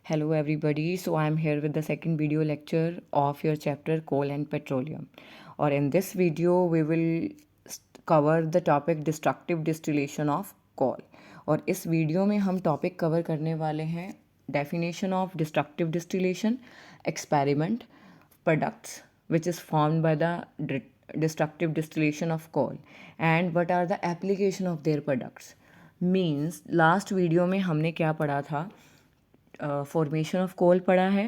Hello everybody, so I am here with the second video lecture of your chapter Coal and Petroleum. Or in this video we will cover the topic destructive distillation of coal. और इस video में हम topic cover करने वाले हैं definition of destructive distillation, experiment, products which is formed by the destructive distillation of coal and what are the application of their products. Means last video में हमने क्या पढ़ा था, फॉर्मेशन ऑफ कोल पढ़ा है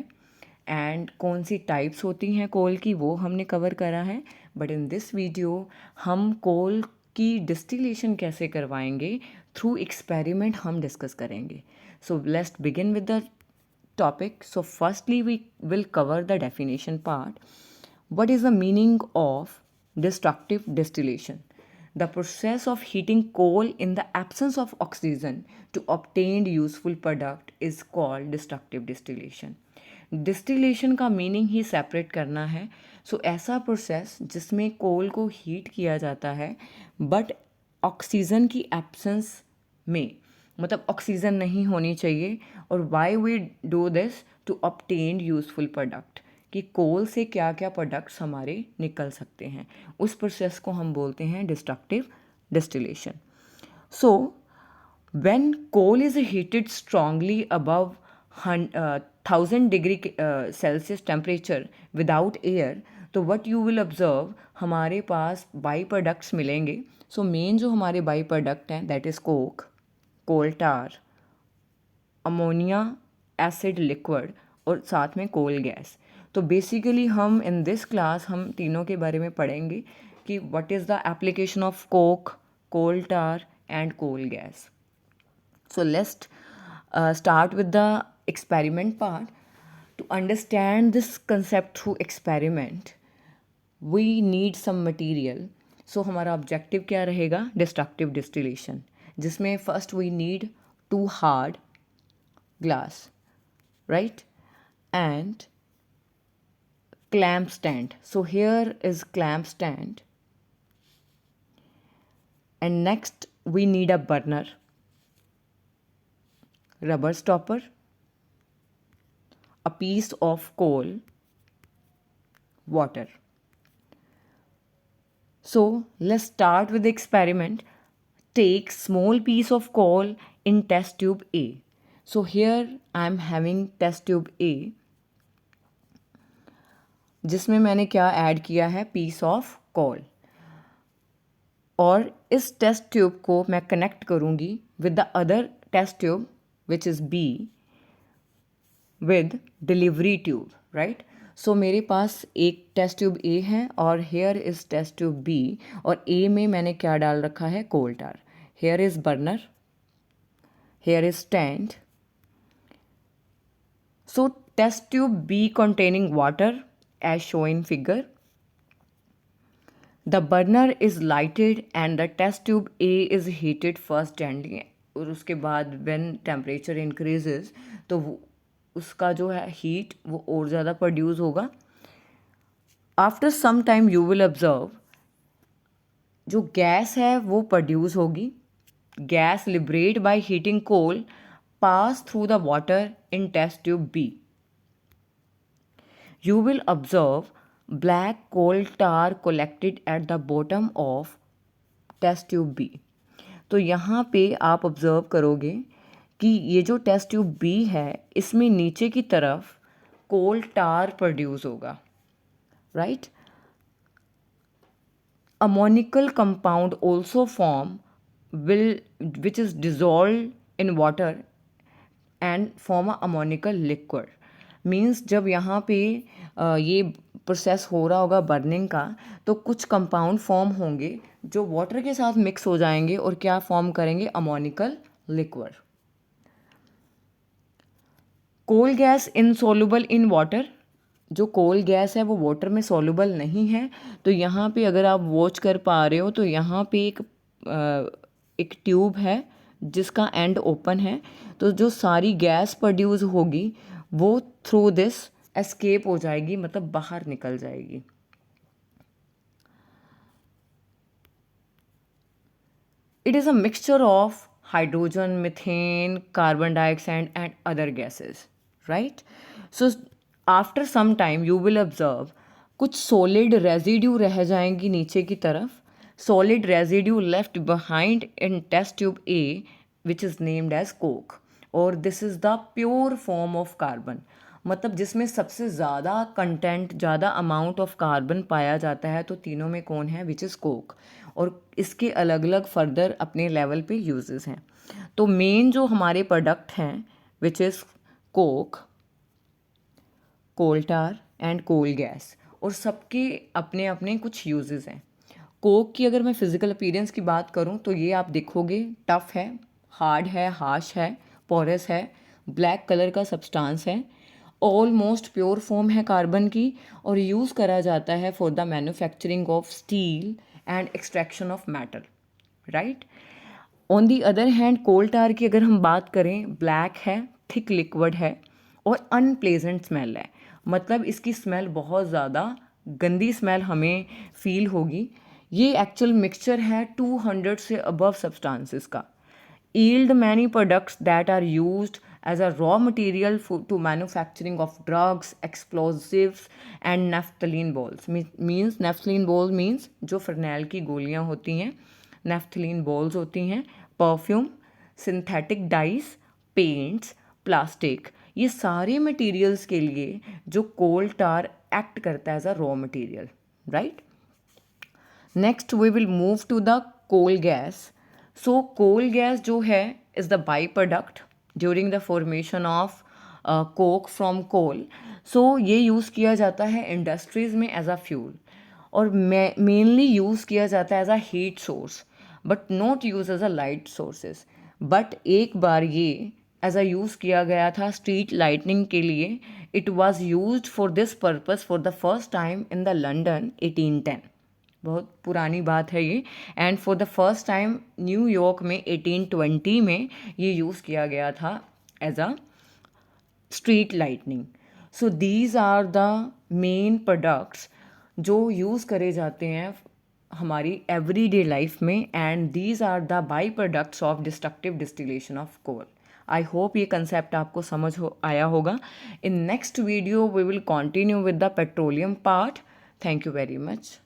एंड कौन सी टाइप्स होती हैं कोल की वो हमने कवर करा है. बट इन दिस वीडियो हम कोल की डिस्टिलेशन कैसे करवाएंगे थ्रू एक्सपेरिमेंट हम डिस्कस करेंगे. So let's begin with the topic. So firstly we will cover the definition part. What is the meaning of destructive distillation? The process of heating coal in the absence of oxygen to obtain useful product is called destructive distillation. Distillation का meaning ही separate करना है. सो ऐसा process जिसमें कोल को heat किया जाता है but oxygen की एब्सेंस में, मतलब ऑक्सीजन नहीं होनी चाहिए. और why we do this to obtain useful product, कि कोल से क्या क्या प्रोडक्ट्स हमारे निकल सकते हैं, उस प्रोसेस को हम बोलते हैं destructive distillation. So when coal is heated strongly above 1000 degree Celsius temperature without air, तो व्हाट यू विल ऑब्जर्व हमारे पास बाई प्रोडक्ट्स मिलेंगे. सो मेन जो हमारे बाई प्रोडक्ट हैं that is coke, coal tar, ammonia acid liquid और साथ में कोल गैस. तो बेसिकली हम इन दिस क्लास हम तीनों के बारे में पढ़ेंगे कि what is the application of coke, coal tar and coal gas. So let's start with the experiment part. To understand this concept through experiment, we need some material. So हमारा objective क्या रहेगा? Destructive distillation, जिसमें first we need 2 hard glass, right? And clamp stand. So here is clamp stand. And next we need a burner, rubber stopper, a piece of coal, water. So let's start with the experiment. Take small piece of coal in test tube A. So here I am having test tube A, जिसमें मैंने क्या add किया है, piece of coal. और इस test tube को मैं connect करूँगी with the other test tube which is B with delivery tube, right? सो मेरे पास एक टेस्ट ट्यूब ए है और here is test tube B, और ए में मैंने क्या डाल रखा है, coal tar. Here is burner, here is stand. So test tube B containing water as shown in figure. The burner is lighted and the test tube A is heated first gently. और उसके बाद when temperature increases तो उसका जो है heat वो और ज़्यादा प्रोड्यूस होगा. After some time you will observe जो गैस है वो प्रोड्यूस होगी. Gas liberate by heating coal pass through the water in test tube B. You will observe black coal tar collected at the bottom of test tube B. तो यहाँ पे आप observe करोगे कि ये जो टेस्ट ट्यूब बी है इसमें नीचे की तरफ कोल टार प्रोड्यूस होगा, right? Ammoniacal compound also form which is dissolve in water and form a ammoniacal liquid. Means जब यहाँ पे ये प्रोसेस हो रहा होगा बर्निंग का, तो कुछ कंपाउंड फॉर्म होंगे जो वाटर के साथ मिक्स हो जाएंगे और क्या फॉर्म करेंगे, ammoniacal liquid. Coal gas insoluble in water. जो कोल गैस है वो वाटर में सोल्यूबल नहीं है. तो यहाँ पे अगर आप वॉच कर पा रहे हो तो यहाँ पे एक ट्यूब है जिसका एंड ओपन है. तो जो सारी गैस प्रोड्यूस होगी वो थ्रू दिस एस्केप हो जाएगी, मतलब बाहर निकल जाएगी. It is a mixture of hydrogen, methane, carbon dioxide and other gases. right? So after some time you will observe कुछ solid residue रह जाएंगी नीचे की तरफ, solid residue left behind in test tube A, which is named as coke, और this is the pure form of carbon. मतलब जिसमें सबसे ज़्यादा कंटेंट, ज़्यादा अमाउंट ऑफ कार्बन पाया जाता है, तो तीनों में कौन है, विच इज़ कोक. और इसके अलग अलग फर्दर अपने लेवल पे यूजेस हैं. तो मेन जो हमारे प्रोडक्ट हैं which is coke, coal tar and coal gas, और सबके अपने अपने कुछ यूजेस हैं. कोक की अगर मैं फिज़िकल अपीयरेंस की बात करूं तो ये आप देखोगे टफ़ है, हार्ड है, हार्श है, पोरस है, ब्लैक कलर का सब्सटेंस है, ऑलमोस्ट प्योर फॉर्म है कार्बन की, और यूज़ करा जाता है for the manufacturing of steel and extraction of metal, right. On the other hand coal tar की अगर हम बात करें, ब्लैक है, थिक लिक्विड है, और अनप्लेजेंट स्मेल है. मतलब इसकी स्मेल बहुत ज़्यादा गंदी स्मेल हमें फील होगी. ये एक्चुअल मिक्सचर है 200 से अबव सब्सटेंसेस का. yield many products that are used as a raw material to manufacturing of drugs, explosives and naphthalene balls. Means naphthalene ball means जो फरनैल की गोलियां होती हैं, naphthalene balls होती हैं, perfume, synthetic dice, paints, plastic, ये सारे मटेरियल्स के लिए जो कोल टार एक्ट करता है as a raw material, right. Next we will move to the coal gas. So coal gas जो है is the by product during the formation of coke from coal. So ये यूज़ किया जाता है इंडस्ट्रीज़ में as a fuel, और mainly use किया जाता है as a heat source, but not use as a light sources. But एक बार ये एज अ यूज़ किया गया था स्ट्रीट लाइटनिंग के लिए. It was use for this purpose for the first time in the London 1810. बहुत पुरानी बात है ये. And for the first time New York में 1820 में ये यूज़ किया गया था as a street lightning. So these are the main products जो यूज़ करे जाते हैं हमारी एवरीडे लाइफ में, and these are the by products of destructive distillation of coal. I hope ये कंसेप्ट आपको समझ आया होगा. In next video we will continue with the petroleum part. Thank you very much.